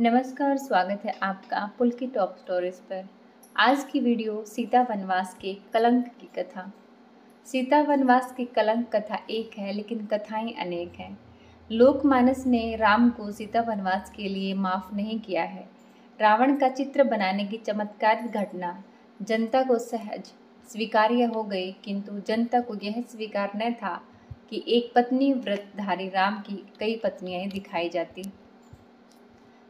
नमस्कार, स्वागत है आपका पुलकी टॉप स्टोरीज पर। आज की वीडियो सीता वनवास के कलंक की कथा। सीता वनवास की कलंक कथा एक है, लेकिन कथाएं अनेक हैं। लोकमानस ने राम को सीता वनवास के लिए माफ नहीं किया है। रावण का चित्र बनाने की चमत्कारिक घटना जनता को सहज स्वीकार्य हो गई, किंतु जनता को यह स्वीकार न था कि एक पत्नी व्रतधारी राम की कई पत्नियां दिखाई जाती।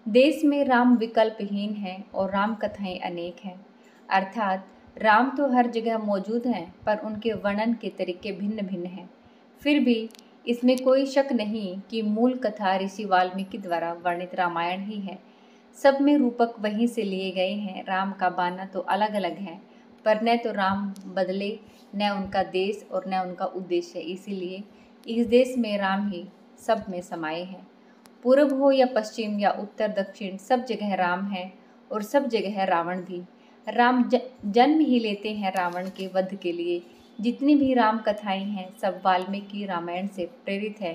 देश में राम विकल्पहीन है और राम कथाएं अनेक हैं। अर्थात राम तो हर जगह मौजूद हैं, पर उनके वर्णन के तरीके भिन्न भिन्न हैं। फिर भी इसमें कोई शक नहीं कि मूल कथा ऋषि वाल्मीकि द्वारा वर्णित रामायण ही है। सब में रूपक वहीं से लिए गए हैं। राम का बाना तो अलग अलग है, पर न तो राम बदले, न उनका देश और न उनका उद्देश्य। इसीलिए इस देश में राम ही सब में समाये हैं। पूर्व हो या पश्चिम या उत्तर दक्षिण, सब जगह राम है और सब जगह है रावण भी। राम जन्म ही लेते हैं रावण के वध के लिए। जितनी भी राम कथाएं हैं, सब वाल्मीकि रामायण से प्रेरित है।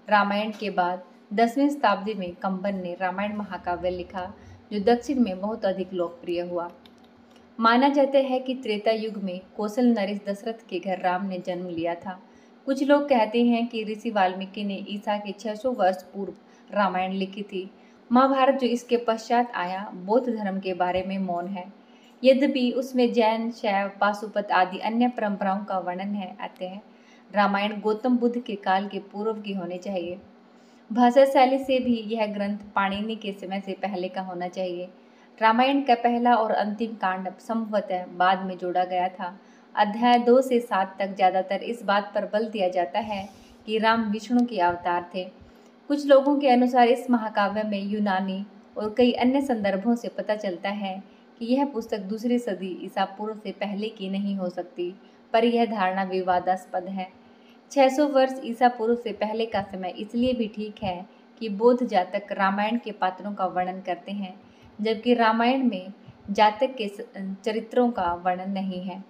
रामायण के बाद 10वीं शताब्दी में कंबन ने रामायण महाकाव्य लिखा, जो दक्षिण में बहुत अधिक लोकप्रिय हुआ। माना जाता है कि त्रेता युग में कौशल नरेश दशरथ के घर राम ने जन्म लिया था। कुछ लोग कहते हैं कि ऋषि वाल्मीकि ने ईसा के 600 वर्ष पूर्व रामायण लिखी थी। महाभारत जो इसके पश्चात आया, बौद्ध धर्म के बारे में मौन है। यद्यपि उसमें जैन, शैव, पाशुपत आदि अन्य परंपराओं का वर्णन है। अतः रामायण गौतम बुद्ध के काल के पूर्व की होनी चाहिए। भाषा शैली से भी यह ग्रंथ पाणिनि के समय से पहले का होना चाहिए। रामायण का पहला और अंतिम कांड संभवतः बाद में जोड़ा गया था। अध्याय 2 से 7 तक ज्यादातर इस बात पर बल दिया जाता है कि राम विष्णु के अवतार थे। कुछ लोगों के अनुसार इस महाकाव्य में यूनानी और कई अन्य संदर्भों से पता चलता है कि यह पुस्तक दूसरी सदी ईसा पूर्व से पहले की नहीं हो सकती, पर यह धारणा विवादास्पद है। 600 वर्ष ईसा पूर्व से पहले का समय इसलिए भी ठीक है कि बौद्ध जातक रामायण के पात्रों का वर्णन करते हैं, जबकि रामायण में जातक के चरित्रों का वर्णन नहीं है।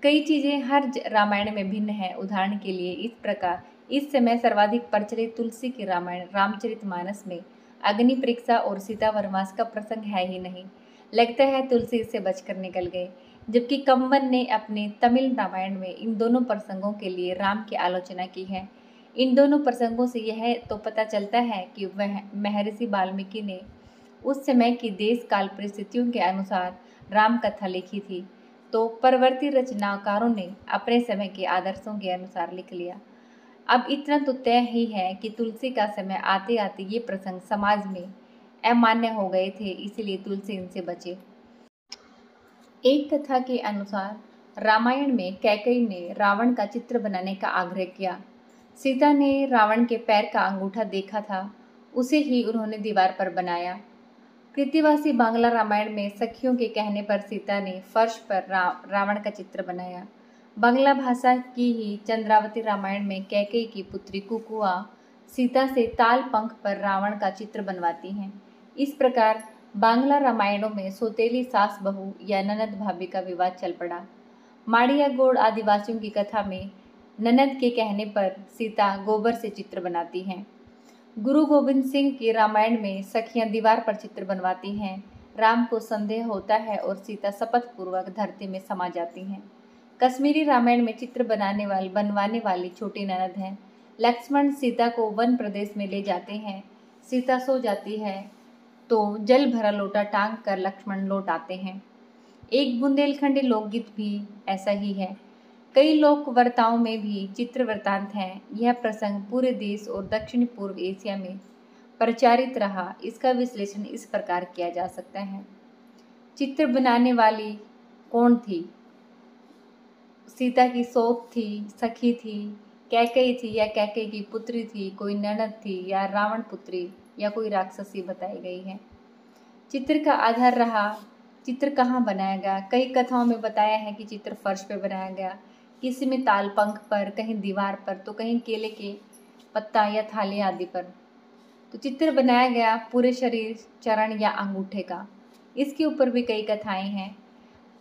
कई चीजें हर रामायण में भिन्न है। उदाहरण के लिए इस प्रकार इस समय सर्वाधिक प्रचलित तुलसी की रामायण रामचरितमानस में अग्नि परीक्षा और सीता वनवास का प्रसंग है ही नहीं। लगता है तुलसी इससे बचकर निकल गए, जबकि कंबन ने अपने तमिल रामायण में इन दोनों प्रसंगों के लिए राम की आलोचना की है। इन दोनों प्रसंगों से यह तो पता चलता है कि वह महर्षि वाल्मीकि ने उस समय की देश काल परिस्थितियों के अनुसार राम कथा लिखी थी, तो परवर्ती रचनाकारों ने अपने समय के आदर्शों के अनुसार लिख लिया। अब इतना तो तय ही है कि तुलसी का समय आते आते ये प्रसंग समाज में अमान्य हो गए थे, इसीलिए तुलसी इनसे बचे। एक कथा के अनुसार रामायण में कैकेयी ने रावण का चित्र बनाने का आग्रह किया। सीता ने रावण के पैर का अंगूठा देखा था, उसे ही उन्होंने दीवार पर बनाया। कृतिवासी बांग्ला रामायण में सखियों के कहने पर सीता ने फर्श पर रावण का चित्र बनाया। बांग्ला भाषा की ही चंद्रावती रामायण में कैकेयी की पुत्री कुकुआ सीता से ताल पंख पर रावण का चित्र बनवाती हैं। इस प्रकार बांग्ला रामायणों में सौतेली सास बहू या ननद भाभी का विवाद चल पड़ा। माड़िया गोड़ आदिवासियों की कथा में ननद के कहने पर सीता गोबर से चित्र बनाती हैं। गुरु गोविंद सिंह की रामायण में सखियां दीवार पर चित्र बनवाती हैं। राम को संदेह होता है और सीता शपथ पूर्वक धरती में समा जाती हैं। कश्मीरी रामायण में चित्र बनवाने वाली छोटी ननद हैं। लक्ष्मण सीता को वन प्रदेश में ले जाते हैं। सीता सो जाती है तो जल भरा लोटा टांग कर लक्ष्मण लौट आते हैं। एक बुंदेलखंडी लोकगीत भी ऐसा ही है। कई लोक वार्ताओं में भी चित्र वृत्तांत हैं। यह प्रसंग पूरे देश और दक्षिण पूर्व एशिया में प्रचारित रहा। इसका विश्लेषण इस प्रकार किया जा सकता है। चित्र बनाने वाली कौन थी? सीता की सौत थी, सखी थी, कैकेयी थी या कैकेयी की पुत्री थी, कोई ननद थी या रावण पुत्री या कोई राक्षसी बताई गई है। चित्र का आधार रहा चित्र कहाँ बनाया गया। कई कथाओं में बताया है कि चित्र फर्श पर बनाया गया, किसी में ताल पंख पर, कहीं दीवार पर, तो कहीं केले के पत्ता या थाली आदि पर। तो चित्र बनाया गया पूरे शरीर, चरण या अंगूठे का। इसके ऊपर भी कई कथाएं हैं।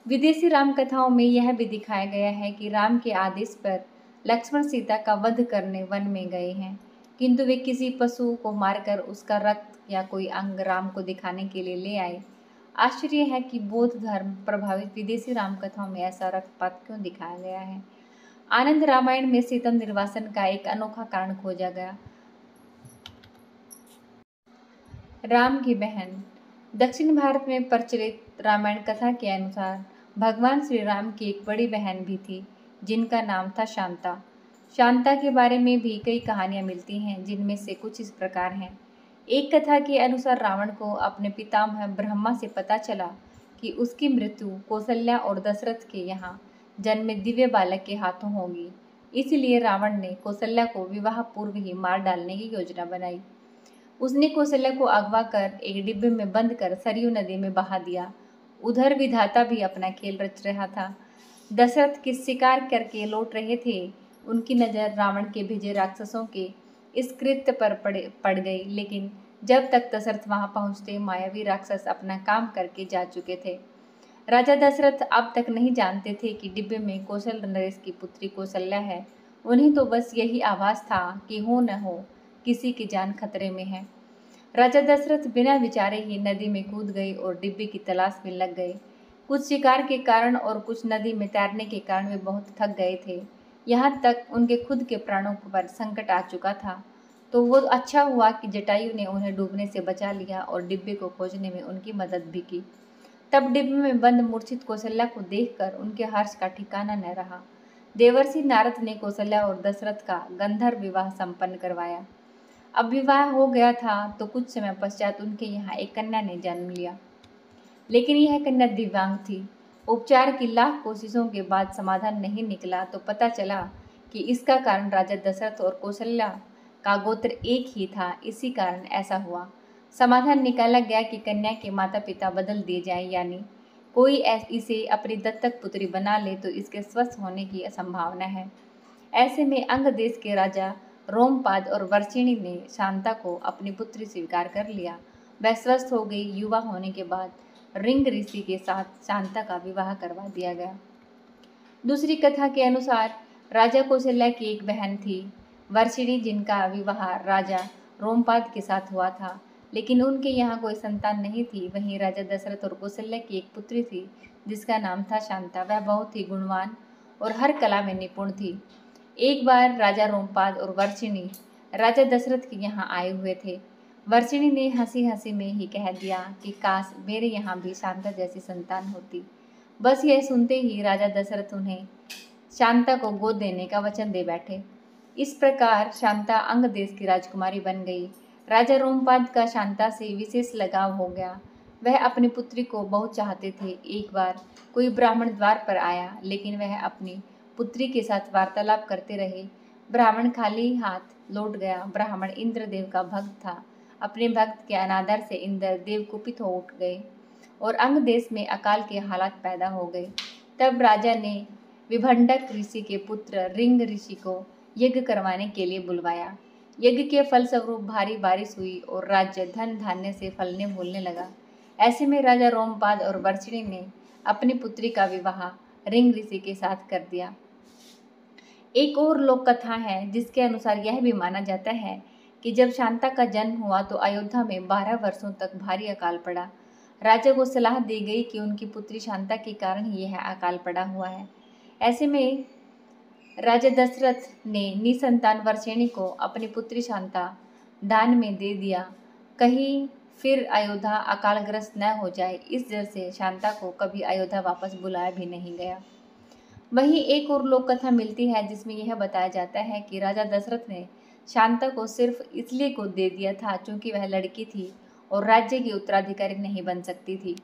विदेशी राम कथाओं में यह भी दिखाया गया है कि राम के आदेश पर लक्ष्मण सीता का वध करने वन में गए हैं, किंतु वे किसी पशु को मारकर उसका रक्त या कोई अंग राम को दिखाने के लिए ले आए। आश्चर्य है कि बौद्ध धर्म प्रभावित विदेशी राम कथाओं में ऐसा रक्तपात क्यों दिखाया गया है। आनंद रामायण में सीता निर्वासन का एक अनोखा कारण खोजा गया। राम की बहन। दक्षिण भारत में प्रचलित रामायण कथा के अनुसार भगवान श्री राम की एक बड़ी बहन भी थी जिनका नाम था शांता। शांता के बारे में भी कई कहानियां मिलती हैं, जिनमें से कुछ इस प्रकार हैं। एक कथा के अनुसार रावण को अपने पितामह ब्रह्मा से पता चला कि उसकी मृत्यु कौशल्या और दशरथ के यहाँ जन्मे दिव्य बालक के हाथों होगी। इसलिए रावण ने कौशल्या को विवाह पूर्व ही मार डालने की योजना बनाई। उसने कौशल्या को अगवा कर एक डिब्बे में बंद कर सरयू नदी में बहा दिया। उधर विधाता भी अपना खेल रच रहा था। दशरथ किस शिकार करके लौट रहे थे, उनकी नज़र रावण के भेजे राक्षसों के इस कृत्य पर पड़ गई, लेकिन जब तक दशरथ वहां पहुंचते मायावी राक्षस अपना काम करके जा चुके थे। राजा दशरथ अब तक नहीं जानते थे कि डिब्बे में कौशल नरेश की पुत्री कौशल्या है। उन्हें तो बस यही आभास था कि हो न हो किसी की जान खतरे में है। राजा दशरथ बिना विचारे ही नदी में कूद गए और डिब्बे की तलाश में लग गए। कुछ शिकार के कारण और कुछ नदी में तैरने के कारण वे बहुत थक गए थे। यहाँ तक उनके खुद के प्राणों पर संकट आ चुका था, तो वो अच्छा हुआ कि जटायु ने उन्हें डूबने से बचा लिया और डिब्बे को खोजने में उनकी मदद भी की। तब डिब्बे में बंद मूर्छित कौशल्या को देखकर उनके हर्ष का ठिकाना न रहा। देवर्षि नारद ने कौशल्या और दशरथ का गंधर्व विवाह संपन्न करवाया। अब विवाह हो गया था तो कुछ समय पश्चात उनके यहाँ एक कन्या ने जन्म लिया, लेकिन यह कन्या दिव्यांग थी। उपचार की लाख कोशिशों के बाद समाधान नहीं निकला तो पता चला कि इसका कारण राजा दशरथ और कौशल्या का गोत्र एक ही था। इसी कारण ऐसा हुआ। समाधान निकाला गया कि कन्या के माता पिता बदल दिए जाएं, यानी कोई इसे अपनी दत्तक पुत्री बना ले तो इसके स्वस्थ होने की संभावना है। ऐसे में अंग देश के राजा रोमपाद और वर्षिणी ने शांता को अपनी पुत्री स्वीकार कर लिया। वह स्वस्थ हो गई। युवा होने के बाद रिंग ऋषि के साथ शांता का विवाह करवा दिया गया। दूसरी कथा के अनुसार राजा कौशल्या की एक बहन थी वर्षिणी, जिनका विवाह राजा रोमपाद के साथ हुआ था, लेकिन उनके यहाँ कोई संतान नहीं थी। वहीं राजा दशरथ और कौशल्या की एक पुत्री थी जिसका नाम था शांता। वह बहुत ही गुणवान और हर कला में निपुण थी। एक बार राजा रोमपाद और वर्षिणी राजा दशरथ के यहाँ आए हुए थे। वर्षिणी ने हंसी हंसी में ही कह दिया कि काश मेरे यहाँ भी शांता जैसी संतान होती। बस यह सुनते ही राजा दशरथ उन्हें शांता को गोद देने का वचन दे बैठे। इस प्रकार शांता अंग देश की राजकुमारी बन गई। राजा रोमपाद का शांता से विशेष लगाव हो गया। वह अपनी पुत्री को बहुत चाहते थे। एक बार कोई ब्राह्मण द्वार पर आया, लेकिन वह अपनी पुत्री के साथ वार्तालाप करते रहे। ब्राह्मण खाली हाथ लौट गया। ब्राह्मण इंद्रदेव का भक्त था। अपने भक्त के अनादर से इंद्र देव कुपित हो उठ गए और अंग देश में अकाल के हालात पैदा हो गए। तब राजा ने विभंडक ऋषि के पुत्र रिंग ऋषि को यज्ञ करवाने के लिए बुलवाया। यज्ञ के फलस्वरूप भारी बारिश हुई और राज्य धन धान्य से फलने फूलने लगा। ऐसे में राजा रोमपाद और वर्षिणी ने अपनी पुत्री का विवाह रिंग ऋषि के साथ कर दिया। एक और लोक कथा है जिसके अनुसार यह भी माना जाता है कि जब शांता का जन्म हुआ तो अयोध्या में 12 वर्षों तक भारी अकाल पड़ा। राजा को सलाह दी गई कि उनकी पुत्री शांता के कारण ही यह अकाल पड़ा हुआ है। ऐसे में राजा दशरथ ने निसंतान वर्षिणी को अपनी पुत्री शांता दान में दे दिया, कहीं फिर अयोध्या अकालग्रस्त न हो जाए। इस डर से शांता को कभी अयोध्या वापस बुलाया भी नहीं गया। वहीं एक और लोक कथा मिलती है जिसमें यह बताया जाता है कि राजा दशरथ ने शांता को सिर्फ इसलिए गोद दे दिया था क्योंकि वह लड़की थी और राज्य की उत्तराधिकारी नहीं बन सकती थी।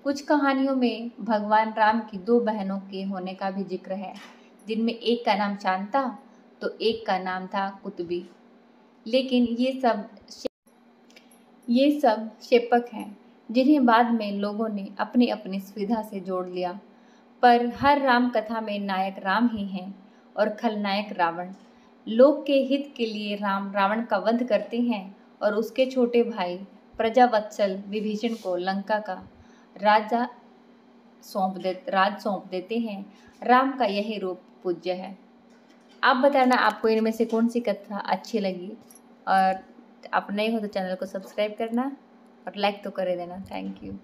कुछ कहानियों में भगवान राम की 2 बहनों के होने का भी जिक्र है, जिनमें एक का नाम शांता तो एक का नाम था कुतबी। लेकिन ये सब शेपक हैं जिन्हें बाद में लोगों ने अपनी अपनी सुविधा से जोड़ लिया। पर हर राम कथा में नायक राम ही हैं और खलनायक रावण। लोक के हित के लिए राम रावण का वध करते हैं और उसके छोटे भाई प्रजावत्सल विभीषण को लंका का राज सौंप देते हैं। राम का यही रूप पूज्य है। आप बताना आपको इनमें से कौन सी कथा अच्छी लगी। और आप नए हो तो चैनल को सब्सक्राइब करना और लाइक तो कर देना। Thank you.